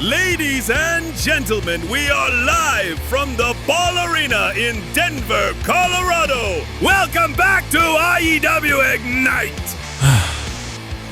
Ladies and gentlemen, we are live from the Ball Arena in Denver, Colorado. Welcome back to IEW Ignite.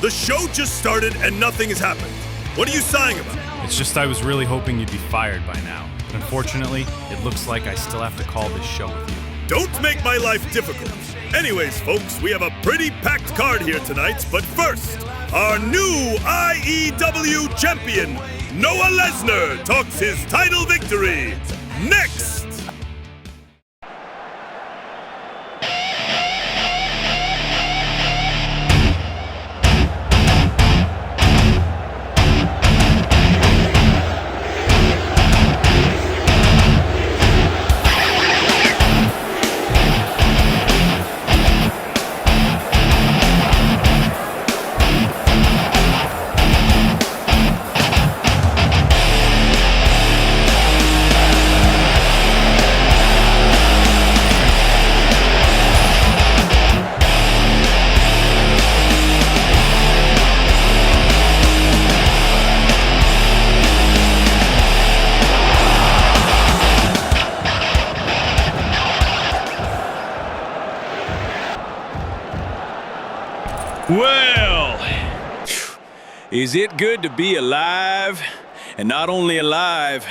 The show just started and nothing has happened. What are you sighing about? It's just I was really hoping you'd be fired by now. But unfortunately, it looks like I still have to call this show with you. Don't make my life difficult. Anyways, folks, we have a pretty packed card here tonight, but first, our new IEW champion, Noah Lesnar, talks his title victory. Next! Well, is it good to be alive? And not only alive,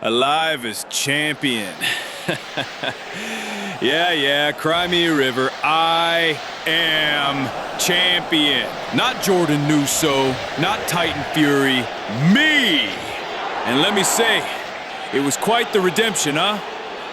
alive as champion. Yeah, cry me a river. I am champion. Not Jordan Nuso, not Titan Fury, me! And let me say, it was quite the redemption, huh?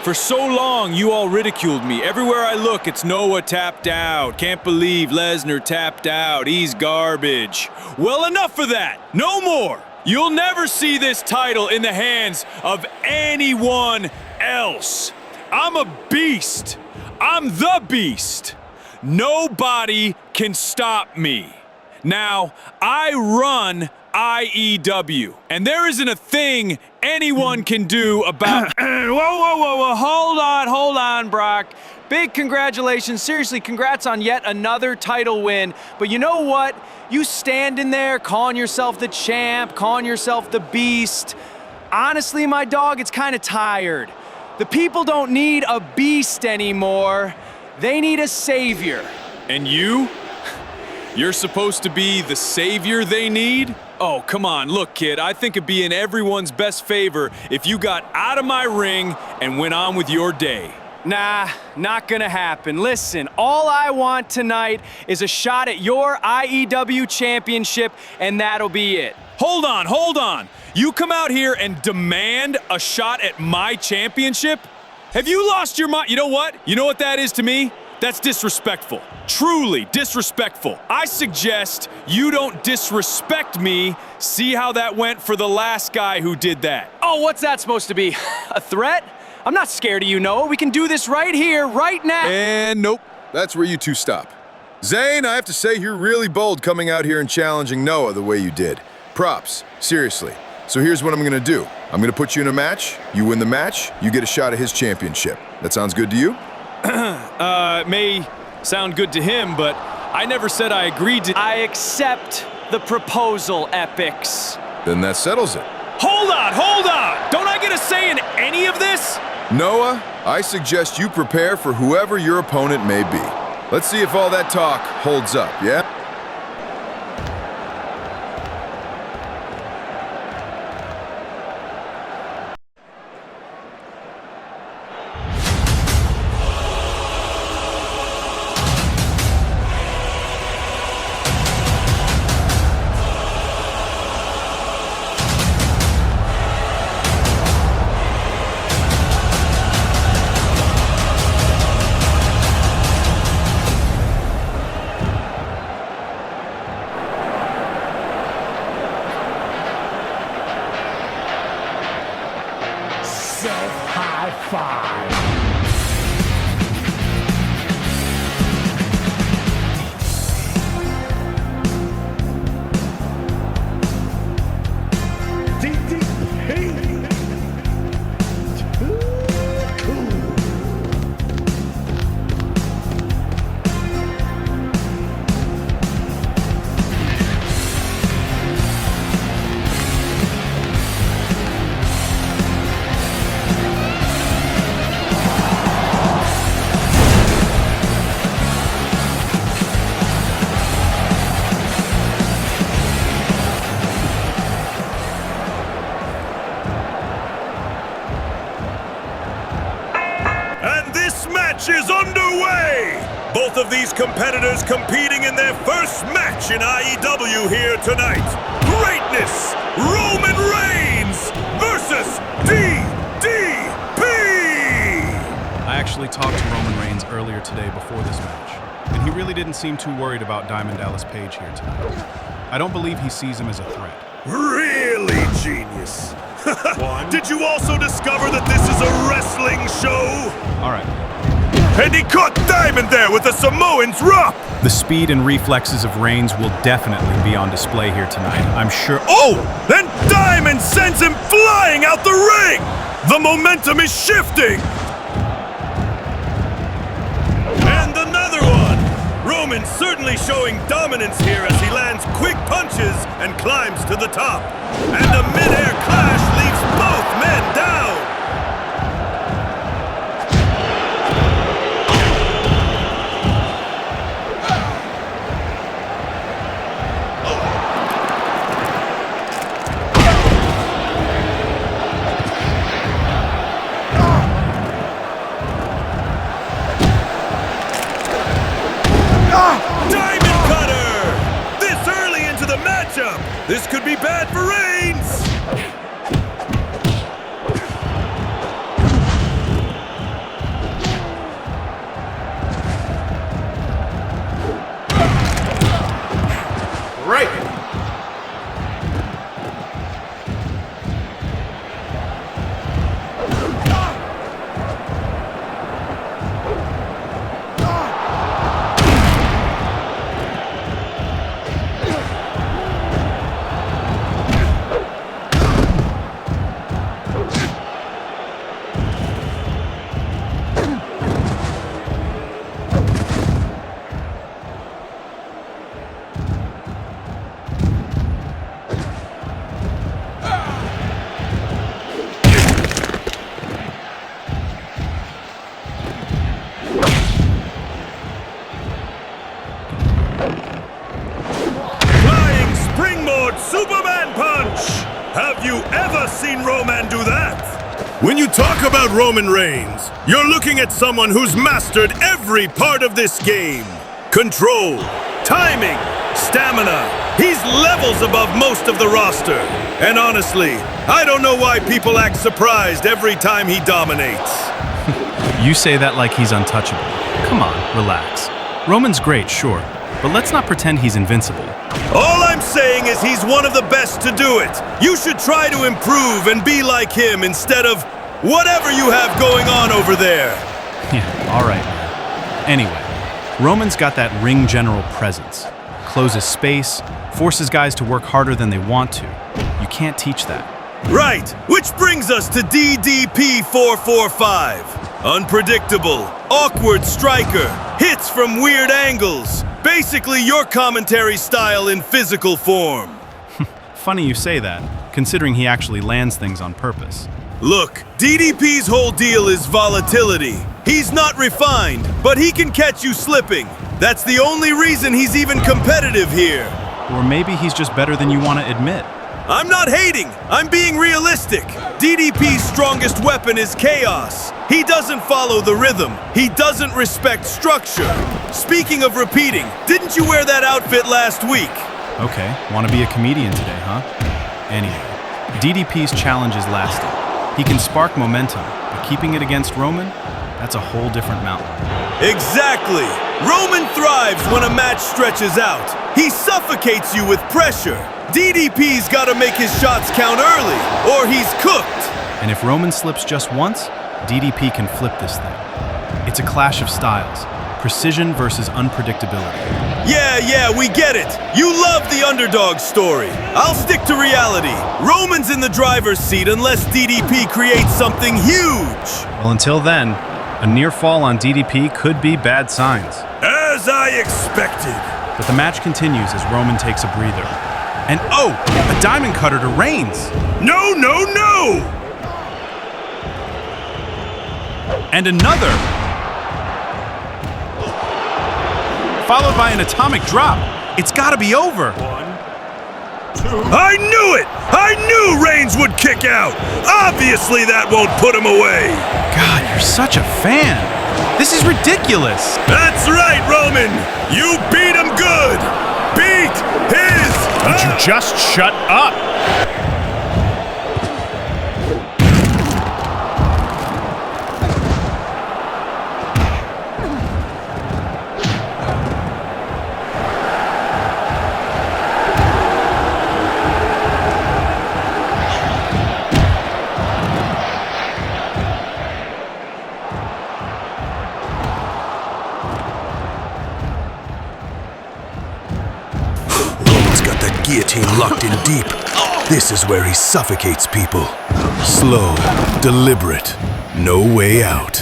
For so long, you all ridiculed me. Everywhere I look, it's Noah tapped out. Can't believe Lesnar tapped out. He's garbage. Well, enough of that. No more. You'll never see this title in the hands of anyone else. I'm a beast. I'm the beast. Nobody can stop me. Now, I run IEW, and there isn't a thing anyone can do about Whoa, hold on, Brock. Big congratulations, seriously, congrats on yet another title win, but you know what? You standing there calling yourself the champ, calling yourself the beast. Honestly, my dog, it's kind of tired. The people don't need a beast anymore. They need a savior. And you? You're supposed to be the savior they need? Oh, come on, look, kid, I think it'd be in everyone's best favor if you got out of my ring and went on with your day. Nah, not gonna happen. Listen, all I want tonight is a shot at your IEW championship, and that'll be it. Hold on. You come out here and demand a shot at my championship? Have you lost your mind? You know what? You know what that is to me? That's disrespectful. Truly disrespectful. I suggest you don't disrespect me. See how that went for the last guy who did that. Oh, what's that supposed to be? A threat? I'm not scared of you, Noah. We can do this right here, right now. And nope, that's where you two stop. Zane, I have to say you're really bold coming out here and challenging Noah the way you did. Props, seriously. So here's what I'm gonna do. I'm gonna put you in a match. You win the match, you get a shot at his championship. That sounds good to you? It may sound good to him, but I never said I agreed to. I accept the proposal, Epics. Then that settles it. Hold on! Don't I get a say in any of this? Noah, I suggest you prepare for whoever your opponent may be. Let's see if all that talk holds up, yeah? match is underway! Both of these competitors competing in their first match in IEW here tonight. Greatness, Roman Reigns versus DDP! I actually talked to Roman Reigns earlier today before this match, and he really didn't seem too worried about Diamond Dallas Page here tonight. I don't believe he sees him as a threat. Really genius. Did you also discover that this is a wrestling show? All right. And he caught Diamond there with a Samoan drop! The speed and reflexes of Reigns will definitely be on display here tonight. I'm sure. Oh! And Diamond sends him flying out the ring! The momentum is shifting! And another one! Roman certainly showing dominance here as he lands quick punches and climbs to the top. And a mid-air clash leaves both men down! This could be bad for Reigns! Right! Superman punch! Have you ever seen Roman do that? When you talk about Roman Reigns, you're looking at someone who's mastered every part of this game. Control, timing, stamina. He's levels above most of the roster. And honestly, I don't know why people act surprised every time he dominates. You say that like he's untouchable. Come on, relax. Roman's great, sure, but let's not pretend he's invincible. All I'm saying is he's one of the best to do it. You should try to improve and be like him instead of whatever you have going on over there. Yeah, all right. Anyway, Roman's got that ring general presence. Closes space, forces guys to work harder than they want to. You can't teach that. Right, which brings us to DDP 445. Unpredictable, awkward striker, hits from weird angles. Basically your commentary style in physical form. Funny you say that, considering he actually lands things on purpose. Look, DDP's whole deal is volatility. He's not refined, but he can catch you slipping. That's the only reason he's even competitive here. Or maybe he's just better than you want to admit. I'm not hating, I'm being realistic. DDP's strongest weapon is chaos. He doesn't follow the rhythm. He doesn't respect structure. Speaking of repeating, didn't you wear that outfit last week? Okay, want to be a comedian today, huh? Anyway, DDP's challenge is lasting. He can spark momentum, but keeping it against Roman, that's a whole different mountain. Exactly! Roman thrives when a match stretches out. He suffocates you with pressure. DDP's gotta make his shots count early, or he's cooked. And if Roman slips just once, DDP can flip this thing. It's a clash of styles. Precision versus unpredictability. Yeah, we get it. You love the underdog story. I'll stick to reality. Roman's in the driver's seat unless DDP creates something huge. Well, until then, a near fall on DDP could be bad signs. As I expected. But the match continues as Roman takes a breather. And oh, a diamond cutter to Reigns. No! And another. Followed by an atomic drop. It's gotta be over. 1, 2. I knew it! I knew Reigns would kick out! Obviously that won't put him away! God, you're such a fan. This is ridiculous. That's right, Roman! You beat him good! Beat his... Would you just shut up? Guillotine locked in deep. This is where he suffocates people. Slow, deliberate, no way out.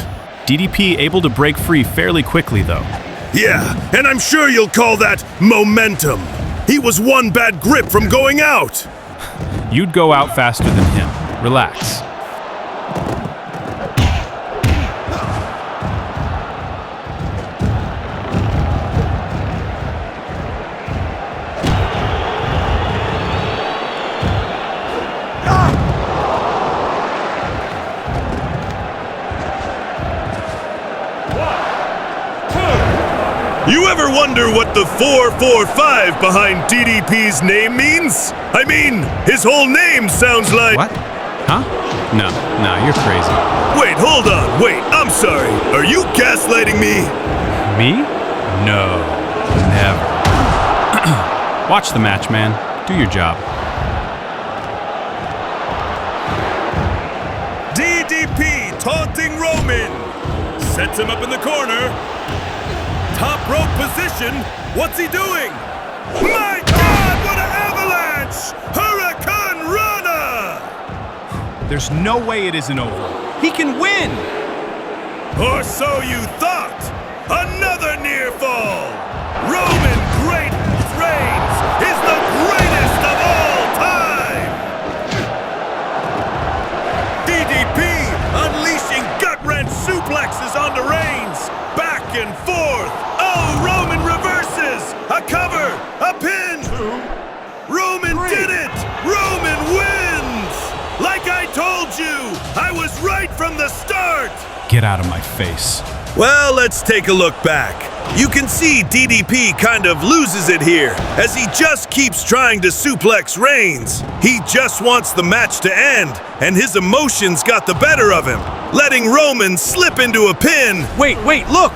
DDP able to break free fairly quickly, though. Yeah, and I'm sure you'll call that momentum. He was one bad grip from going out. You'd go out faster than him. Relax. You ever wonder what the 445 behind DDP's name means? I mean, his whole name sounds like... What? Huh? No, you're crazy. Wait, hold on, wait, I'm sorry. Are you gaslighting me? Me? No, never. Watch the match, man. Do your job. DDP taunting Roman. Sets him up in the corner. Top rope position. What's he doing? My God, what an avalanche! Hurricane Rana! There's no way it isn't over. He can win! Or so you thought. Another near fall. Roman Great Reigns is the greatest of all time. DDP unleashing gut-wrench suplexes onto Reigns. Back and forth. Oh, Roman reverses. A cover. A pin. Roman did it. Roman wins. Like I told you, I was right from the start. Get out of my face. Well, let's take a look back. You can see DDP kind of loses it here, as he just keeps trying to suplex Reigns. He just wants the match to end, and his emotions got the better of him, letting Roman slip into a pin. Wait, look!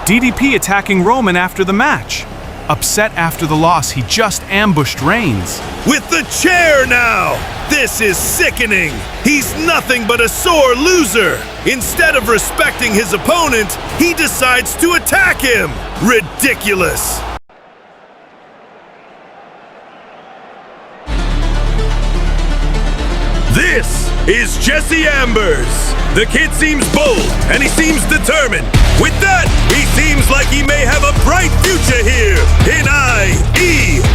DDP attacking Roman after the match. Upset after the loss, he just ambushed Reigns. With the chair now! This is sickening! He's nothing but a sore loser! Instead of respecting his opponent, he decides to attack him! Ridiculous! This is Jesse Ambers. The kid seems bold, and he seems determined. With that, he seems like he may have a bright future here in IEW.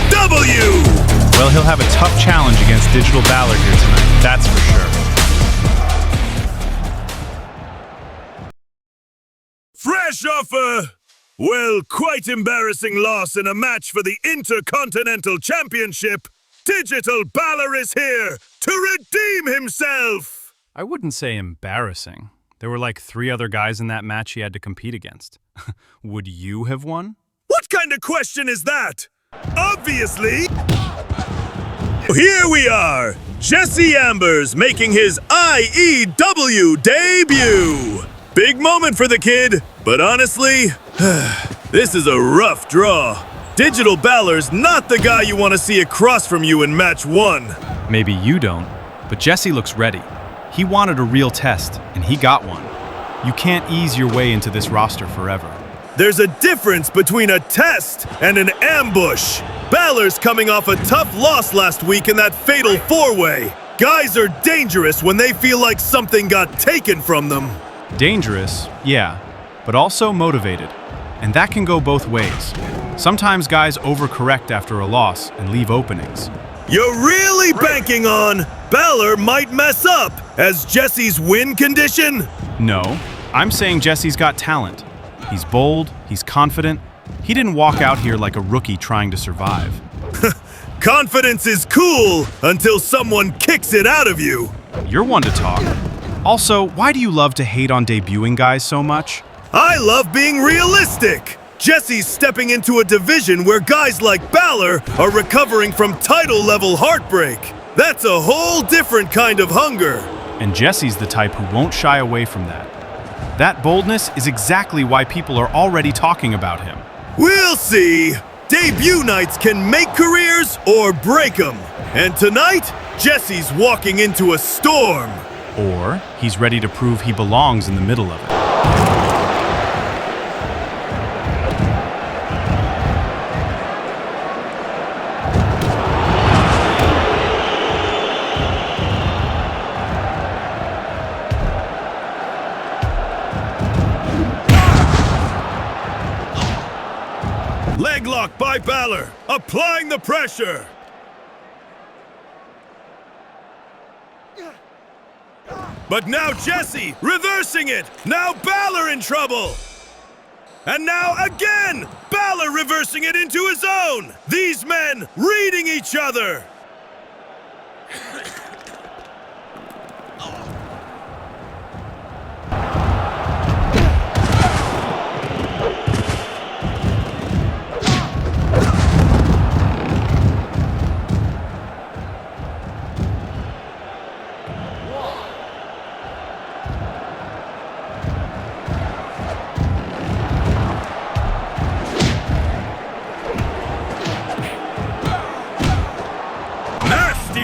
Well, he'll have a tough challenge against Digital Balor here tonight, that's for sure. Fresh off quite embarrassing loss in a match for the Intercontinental Championship, Digital Balor is here to redeem himself! I wouldn't say embarrassing. There were like 3 other guys in that match he had to compete against. Would you have won? What kind of question is that? Obviously! Here we are! Jesse Ambers making his IEW debut! Big moment for the kid, but honestly, this is a rough draw. Digital Balor's not the guy you want to see across from you in match 1. Maybe you don't, but Jesse looks ready. He wanted a real test, and he got one. You can't ease your way into this roster forever. There's a difference between a test and an ambush. Balor's coming off a tough loss last week in that fatal 4-way. Guys are dangerous when they feel like something got taken from them. Dangerous, yeah, but also motivated. And that can go both ways. Sometimes guys overcorrect after a loss and leave openings. You're really banking on Balor might mess up as Jesse's win condition? No, I'm saying Jesse's got talent. He's bold, he's confident. He didn't walk out here like a rookie trying to survive. Confidence is cool until someone kicks it out of you. You're one to talk. Also, why do you love to hate on debuting guys so much? I love being realistic. Jesse's stepping into a division where guys like Balor are recovering from title-level heartbreak. That's a whole different kind of hunger. And Jesse's the type who won't shy away from that. That boldness is exactly why people are already talking about him. We'll see. Debut nights can make careers or break them. And tonight, Jesse's walking into a storm. Or he's ready to prove he belongs in the middle of it. Leg lock by Balor, applying the pressure. But now Jesse, reversing it. Now Balor in trouble. And now again, Balor reversing it into his own. These men reading each other.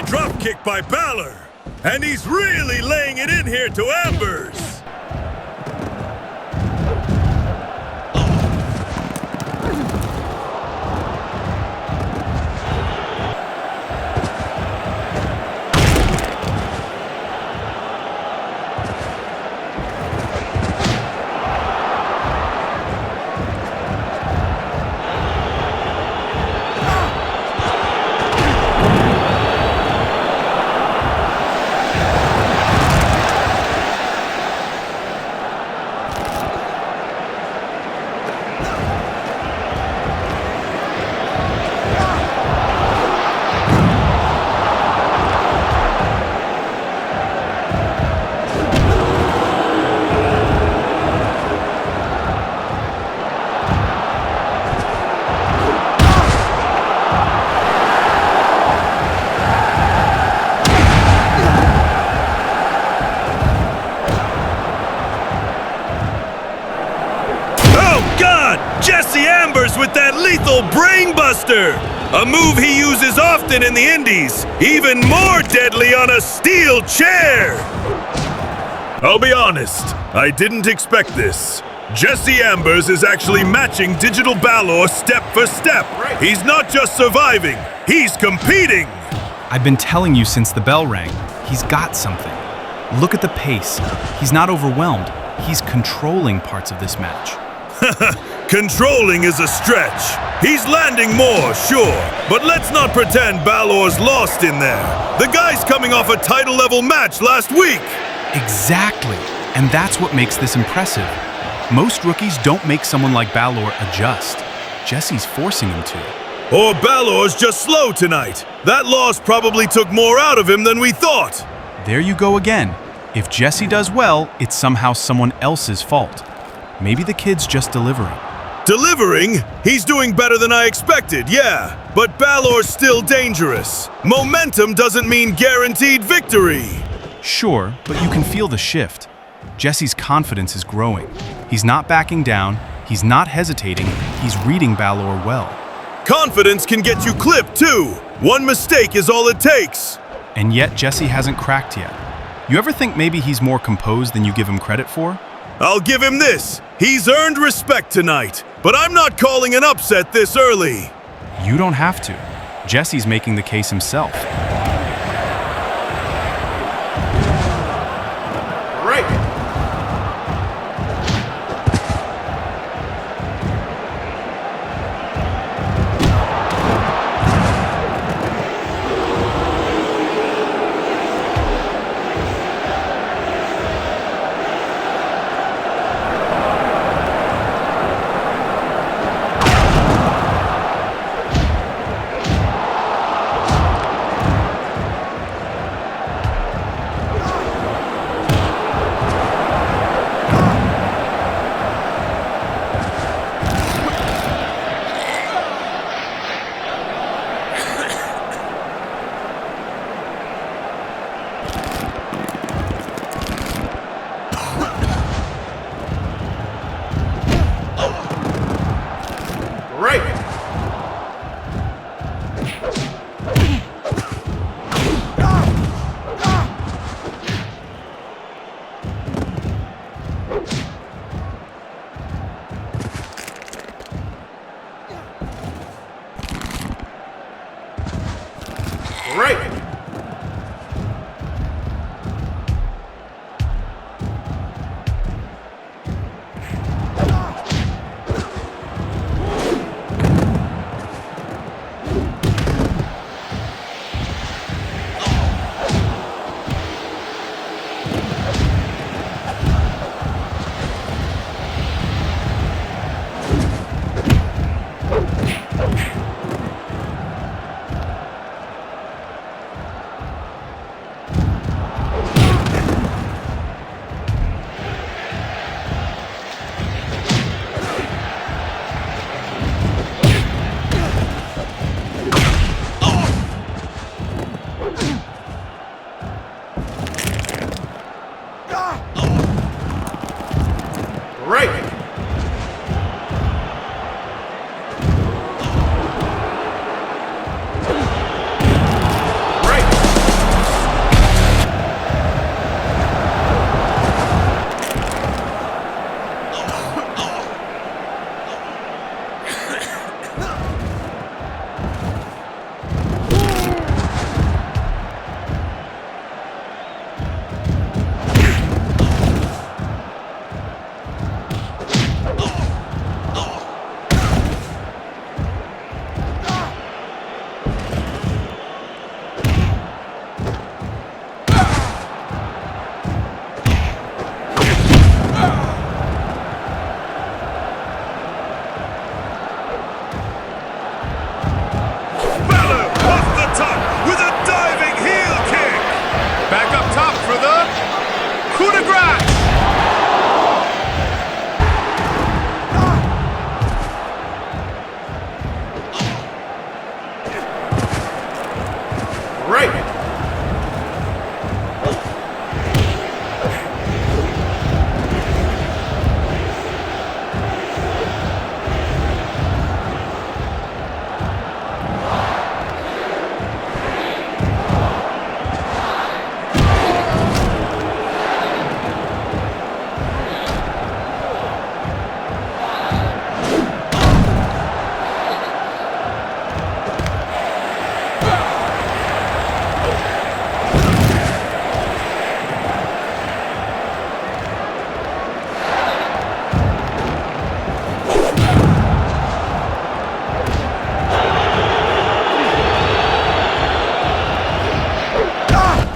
Drop kick by Balor. And he's really laying it in here to Ambers. Jesse Ambers with that lethal brainbuster! A move he uses often in the Indies, even more deadly on a steel chair! I'll be honest, I didn't expect this. Jesse Ambers is actually matching Digital Balor step for step. He's not just surviving, he's competing! I've been telling you since the bell rang, he's got something. Look at the pace. He's not overwhelmed. He's controlling parts of this match. Controlling is a stretch. He's landing more, sure, but let's not pretend Balor's lost in there. The guy's coming off a title-level match last week. Exactly, and that's what makes this impressive. Most rookies don't make someone like Balor adjust. Jesse's forcing him to. Or Balor's just slow tonight. That loss probably took more out of him than we thought. There you go again. If Jesse does well, it's somehow someone else's fault. Maybe the kid's just delivering. Delivering? He's doing better than I expected, yeah. But Balor's still dangerous. Momentum doesn't mean guaranteed victory. Sure, but you can feel the shift. Jesse's confidence is growing. He's not backing down, he's not hesitating, he's reading Balor well. Confidence can get you clipped, too. One mistake is all it takes. And yet Jesse hasn't cracked yet. You ever think maybe he's more composed than you give him credit for? I'll give him this. He's earned respect tonight, but I'm not calling an upset this early. You don't have to. Jesse's making the case himself.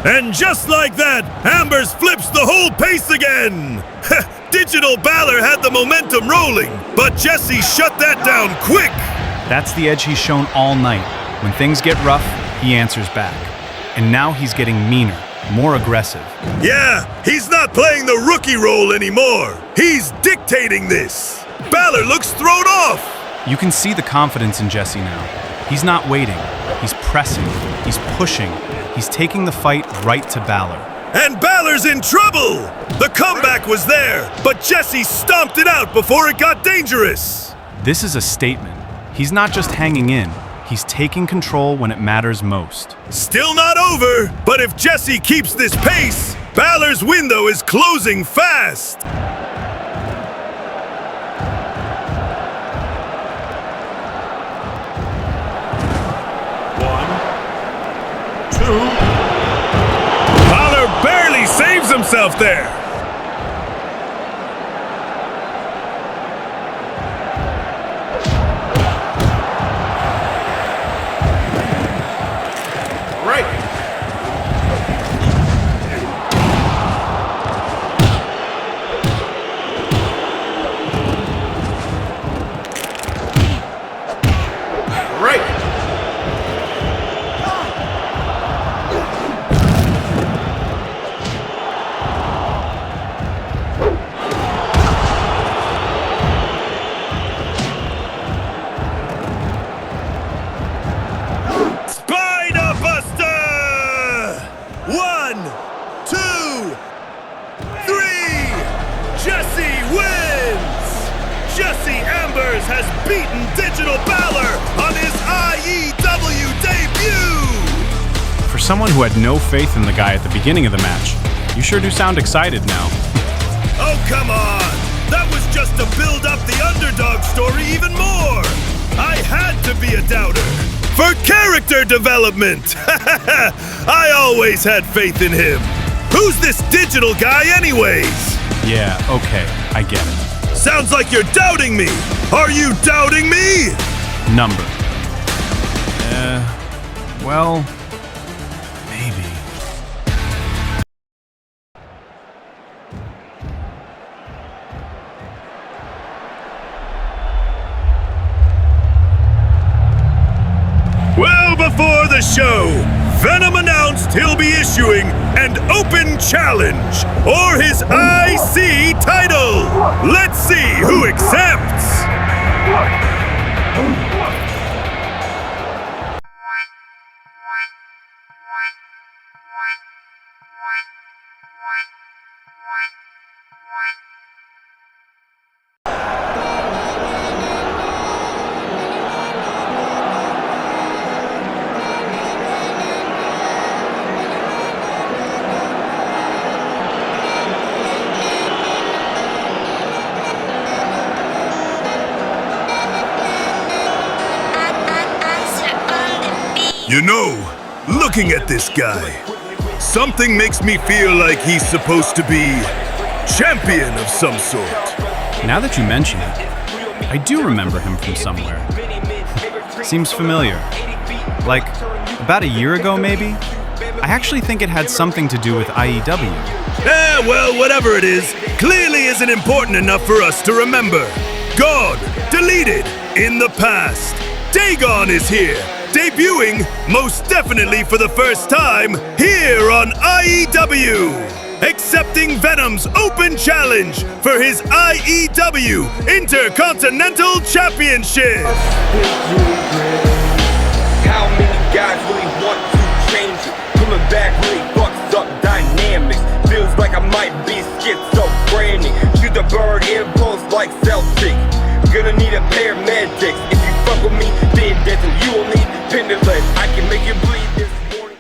And just like that, Ambers flips the whole pace again! Digital Balor had the momentum rolling, but Jesse shut that down quick! That's the edge he's shown all night. When things get rough, he answers back. And now he's getting meaner, more aggressive. Yeah, he's not playing the rookie role anymore. He's dictating this. Balor looks thrown off. You can see the confidence in Jesse now. He's not waiting. He's pressing. He's pushing. He's taking the fight right to Balor. And Balor's in trouble! The comeback was there, but Jesse stomped it out before it got dangerous. This is a statement. He's not just hanging in. He's taking control when it matters most. Still not over, but if Jesse keeps this pace, Balor's window is closing fast. Balor barely saves himself there. 1, 2, 3. Jesse wins! Jesse Ambers has beaten Digital Balor on his IEW debut! For someone who had no faith in the guy at the beginning of the match, you sure do sound excited now. Oh, come on! That was just to build up the underdog story even more! I had to be a doubter! For character development! I always had faith in him! Who's this Digital guy anyways? Yeah, okay, I get it. Sounds like you're doubting me! Are you doubting me? Number. Well, maybe. Well, before the show, Venom announced he'll be issuing an open challenge, or his IC title. Let's see who accepts. You know, looking at this guy, something makes me feel like he's supposed to be champion of some sort. Now that you mention it, I do remember him from somewhere. Seems familiar. Like, about a year ago, maybe? I actually think it had something to do with IEW. Well, whatever it is, clearly isn't important enough for us to remember. Gone, deleted, in the past. Dagon is here, debuting, most definitely for the first time, here on IEW. Accepting Venom's open challenge for his IEW Intercontinental Championship. How many guys really want to change it? Coming back really fucks up dynamics. Feels like I might be schizophrenic. Shoot the bird impulse like Celtic. Gonna need a paramedics. If you fuck with me, then that's what you will need. Pendulous, I can make you bleed this morning.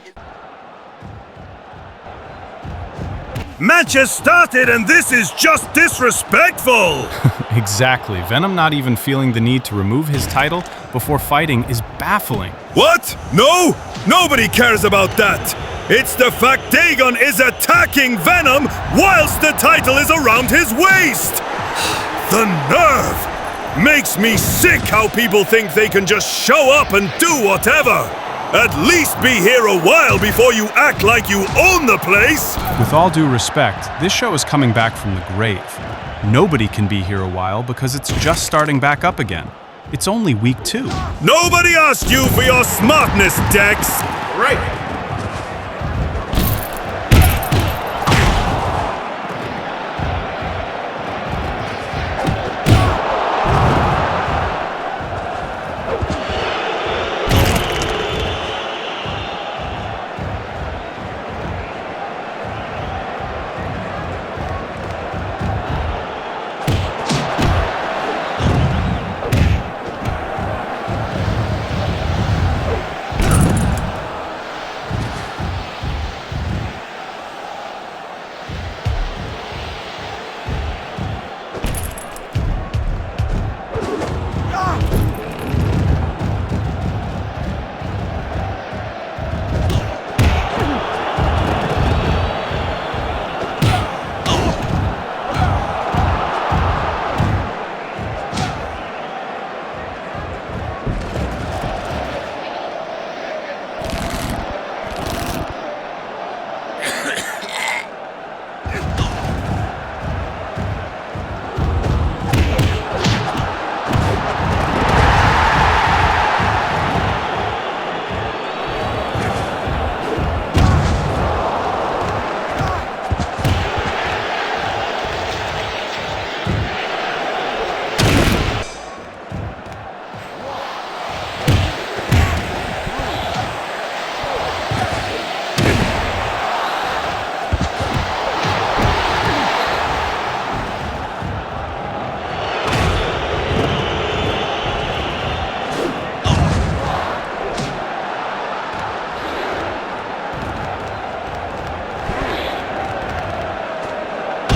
Match has started and this is just disrespectful! Exactly. Venom not even feeling the need to remove his title before fighting is baffling. What? No? Nobody cares about that! It's the fact Dagon is attacking Venom whilst the title is around his waist! The nerve! Makes me sick how people think they can just show up and do whatever! At least be here a while before you act like you own the place! With all due respect, this show is coming back from the grave. Nobody can be here a while because it's just starting back up again. It's only week 2. Nobody asked you for your smartness, Dex! Right.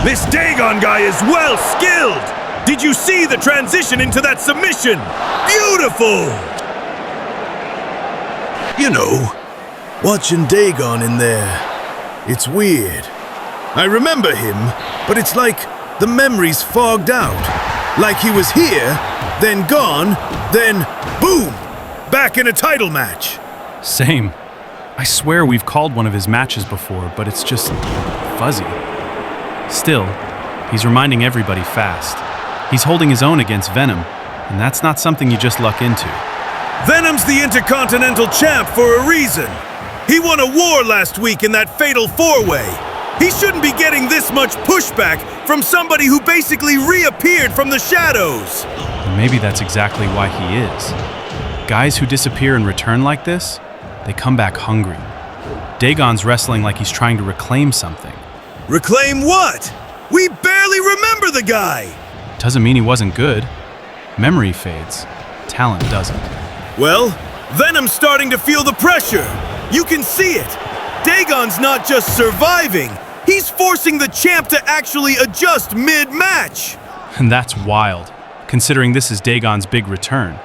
This Dagon guy is well skilled! Did you see the transition into that submission? Beautiful! You know, watching Dagon in there, it's weird. I remember him, but it's like the memory's fogged out. Like he was here, then gone, then boom! Back in a title match. Same. I swear we've called one of his matches before, but it's just fuzzy. Still, he's reminding everybody fast. He's holding his own against Venom, and that's not something you just luck into. Venom's the Intercontinental Champ for a reason. He won a war last week in that fatal four-way. He shouldn't be getting this much pushback from somebody who basically reappeared from the shadows. And maybe that's exactly why he is. Guys who disappear and return like this, they come back hungry. Dagon's wrestling like he's trying to reclaim something. Reclaim what? We barely remember the guy! Doesn't mean he wasn't good. Memory fades. Talent doesn't. Well, Venom's starting to feel the pressure. You can see it. Dagon's not just surviving. He's forcing the champ to actually adjust mid-match. And that's wild, considering this is Dagon's big return.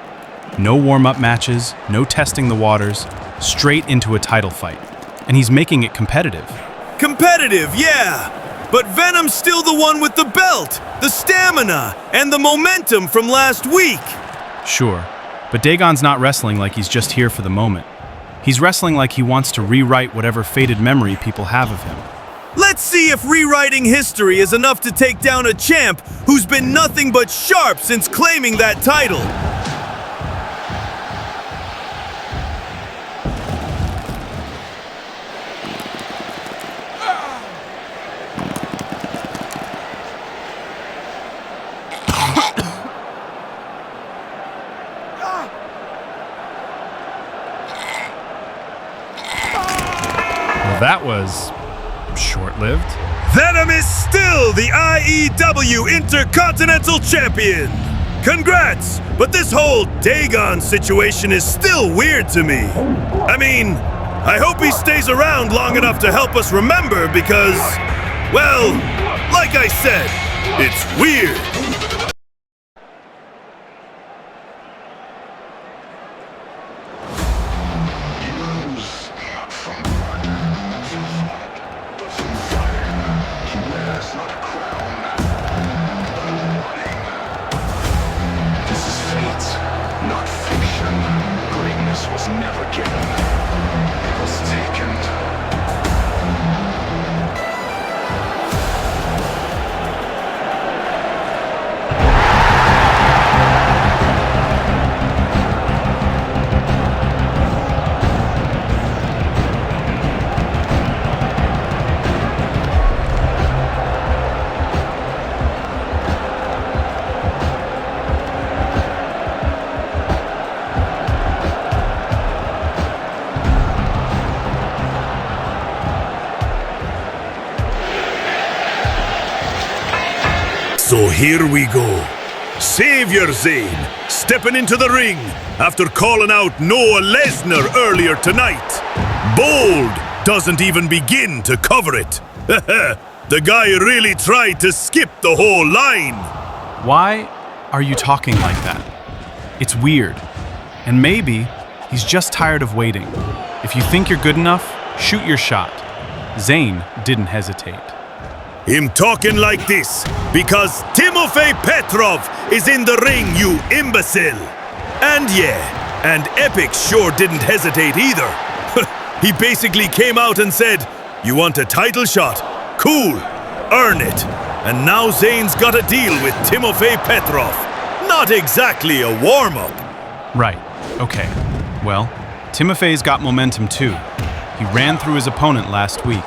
No warm-up matches, no testing the waters, straight into a title fight. And he's making it competitive. Competitive, yeah. But Venom's still the one with the belt, the stamina, and the momentum from last week. Sure, but Dagon's not wrestling like he's just here for the moment. He's wrestling like he wants to rewrite whatever faded memory people have of him. Let's see if rewriting history is enough to take down a champ who's been nothing but sharp since claiming that title. Well, that was short-lived. Venom is still the IEW Intercontinental Champion! Congrats! But this whole Dagon situation is still weird to me. I mean, I hope he stays around long enough to help us remember because, well, like I said, it's weird. So here we go. Savior Zayn stepping into the ring after calling out Noah Lesnar earlier tonight. Bold doesn't even begin to cover it. The guy really tried to skip the whole line. Why are you talking like that? It's weird. And maybe he's just tired of waiting. If you think you're good enough, shoot your shot. Zayn didn't hesitate. Him talking like this because Timofey Petrov is in the ring, you imbecile. And yeah, and Epic sure didn't hesitate either. He basically came out and said, "You want a title shot? Cool, earn it." And now Zayn's got a deal with Timofey Petrov. Not exactly a warm-up. Right, okay. Well, Timofey's got momentum too. He ran through his opponent last week.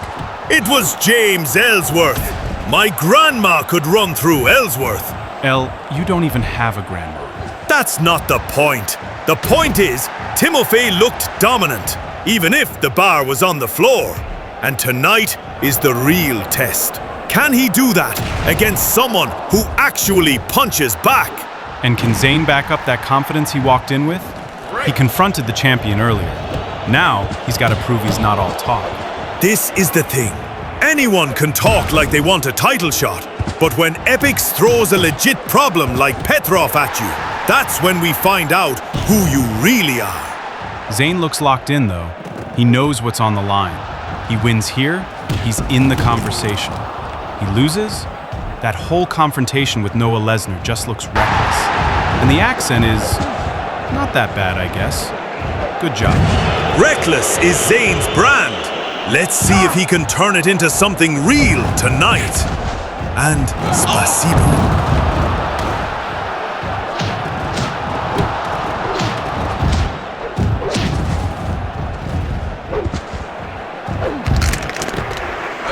It was James Ellsworth. My grandma could run through Ellsworth. You don't even have a grandma. That's not the point. The point is, Timofey looked dominant, even if the bar was on the floor. And tonight is the real test. Can he do that against someone who actually punches back? And can Zayn back up that confidence he walked in with? He confronted the champion earlier. Now, he's got to prove he's not all talk. This is the thing. Anyone can talk like they want a title shot, But when Epix throws a legit problem like Petrov at you, that's when we find out who you really are. Zayn looks locked in, though. He knows what's on the line. He wins here, he's in the conversation. He loses, that whole confrontation with Noah Lesnar just looks reckless. And the accent is not that bad, I guess. Good job. Reckless is Zayn's brand. Let's see if he can turn it into something real tonight. And spasibo.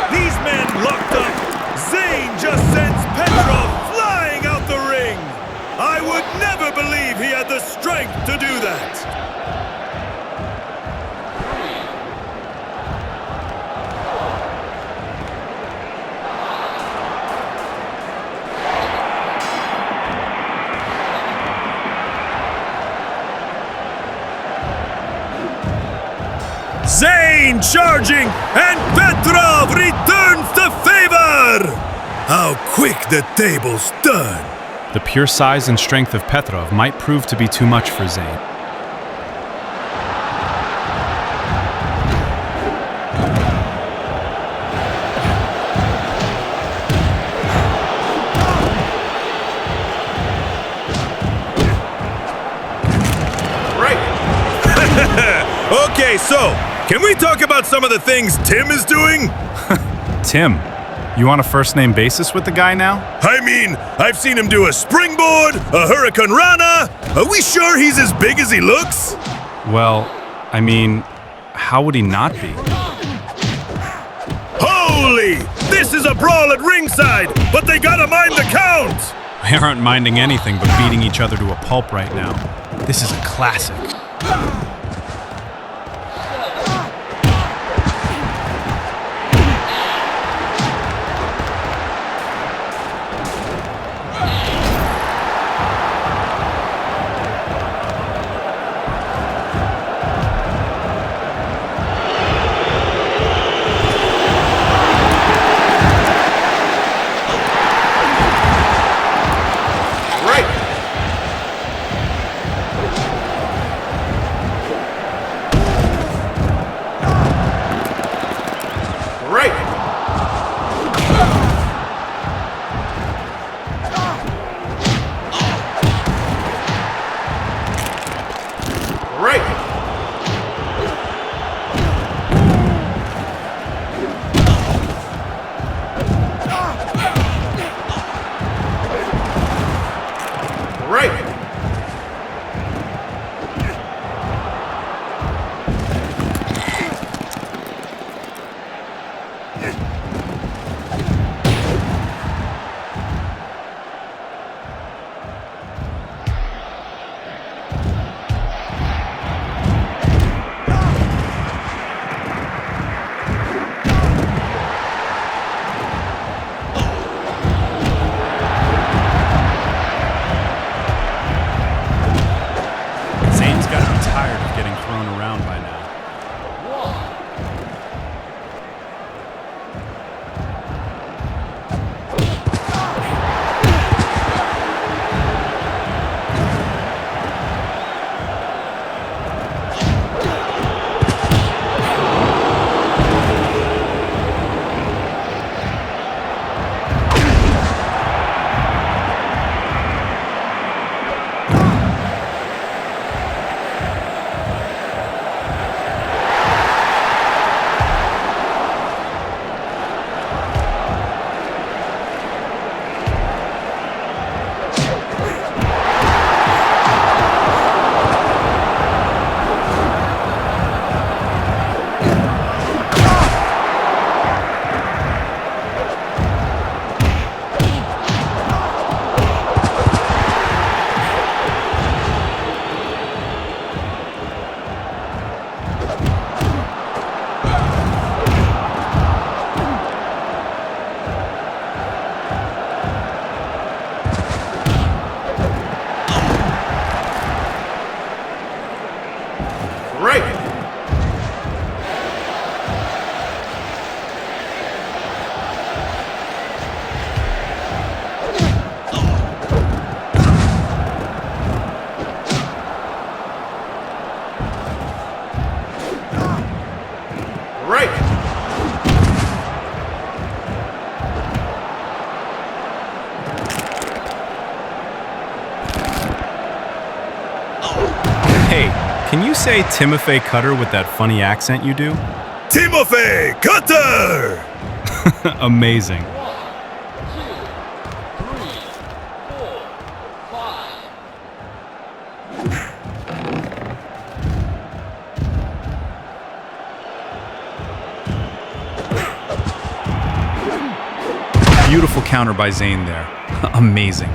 These men locked up. Zayn just sends Petrov flying out the ring. I would never believe he had the strength to do that. Zayn charging, and Petrov returns the favor! How quick the tables turn! The pure size and strength of Petrov might prove to be too much for Zayn. Okay, so, can we talk about some of the things Tim is doing? Tim, you on a first-name basis with the guy now? I mean, I've seen him do a springboard, a hurricane rana. Are we sure he's as big as he looks? Well, I mean, how would he not be? Holy! This is a brawl at ringside, but they gotta mind the count! They aren't minding anything but beating each other to a pulp right now. This is a classic. Can you say Timothy Cutter with that funny accent you do? Timothy Cutter! Amazing. Beautiful counter by Zayn there. Amazing.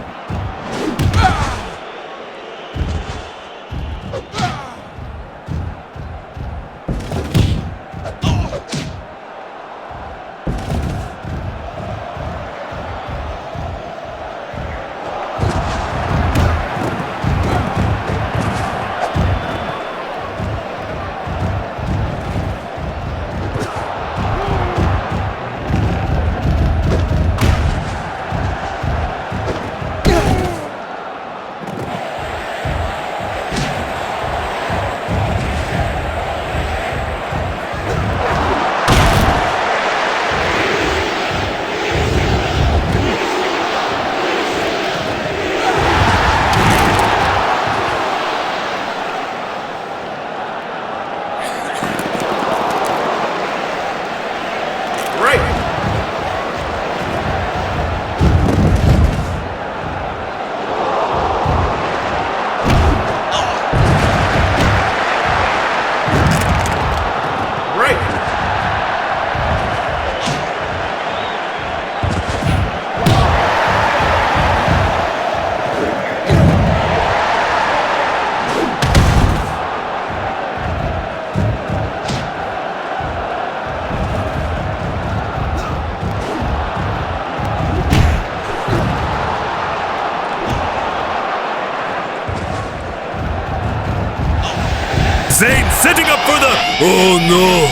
Zayn setting up for the... Oh no!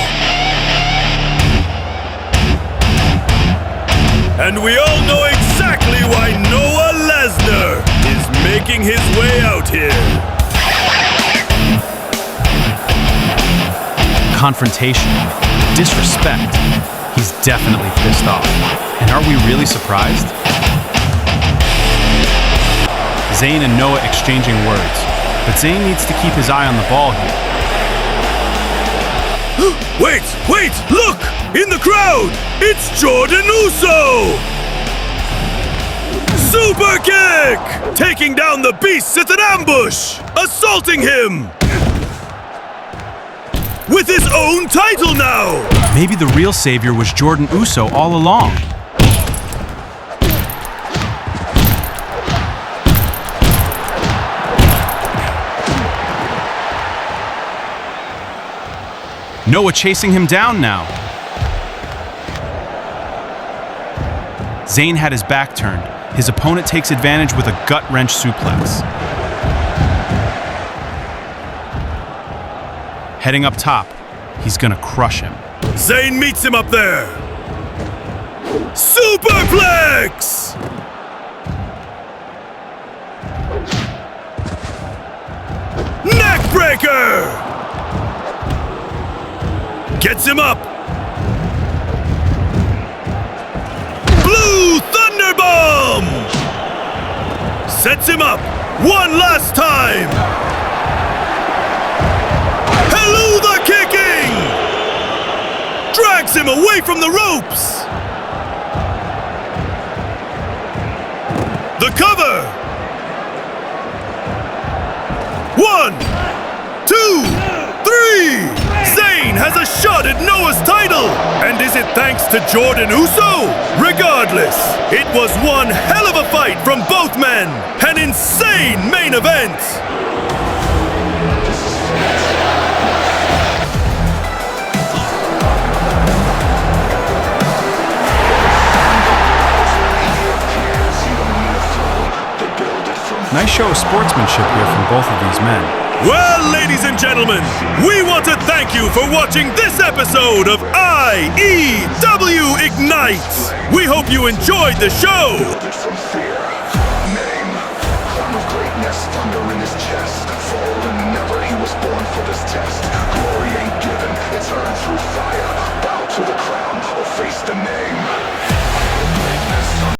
And we all know exactly why Noah Lesnar is making his way out here. Confrontation. Disrespect. He's definitely pissed off. And are we really surprised? Zayn and Noah exchanging words, but Zayn needs to keep his eye on the ball here. Wait! Look! In the crowd! It's Jordan Uso! Super kick! Taking down the beast at an ambush! Assaulting him! With his own title now! Maybe the real savior was Jordan Uso all along. Noah chasing him down now. Zayn had his back turned. His opponent takes advantage with a gut-wrench suplex. Heading up top, he's gonna crush him. Zayn meets him up there. Superplex! Neckbreaker! Gets him up. Blue Thunderbomb! Sets him up one last time. Helluva kicking! Drags him away from the ropes. The cover. 1, 2, 3. Zayn has a shot at Noah's title! And is it thanks to Jordan Uso? Regardless, it was one hell of a fight from both men! An insane main event! Nice show of sportsmanship here from both of these men. Well, ladies and gentlemen, we want to thank you for watching this episode of IEW Ignite. We hope you enjoyed the show. From fear, name, crown of greatness, thunder in his chest. Fallen never, he was born for this test. Glory ain't given, it's earned through fire.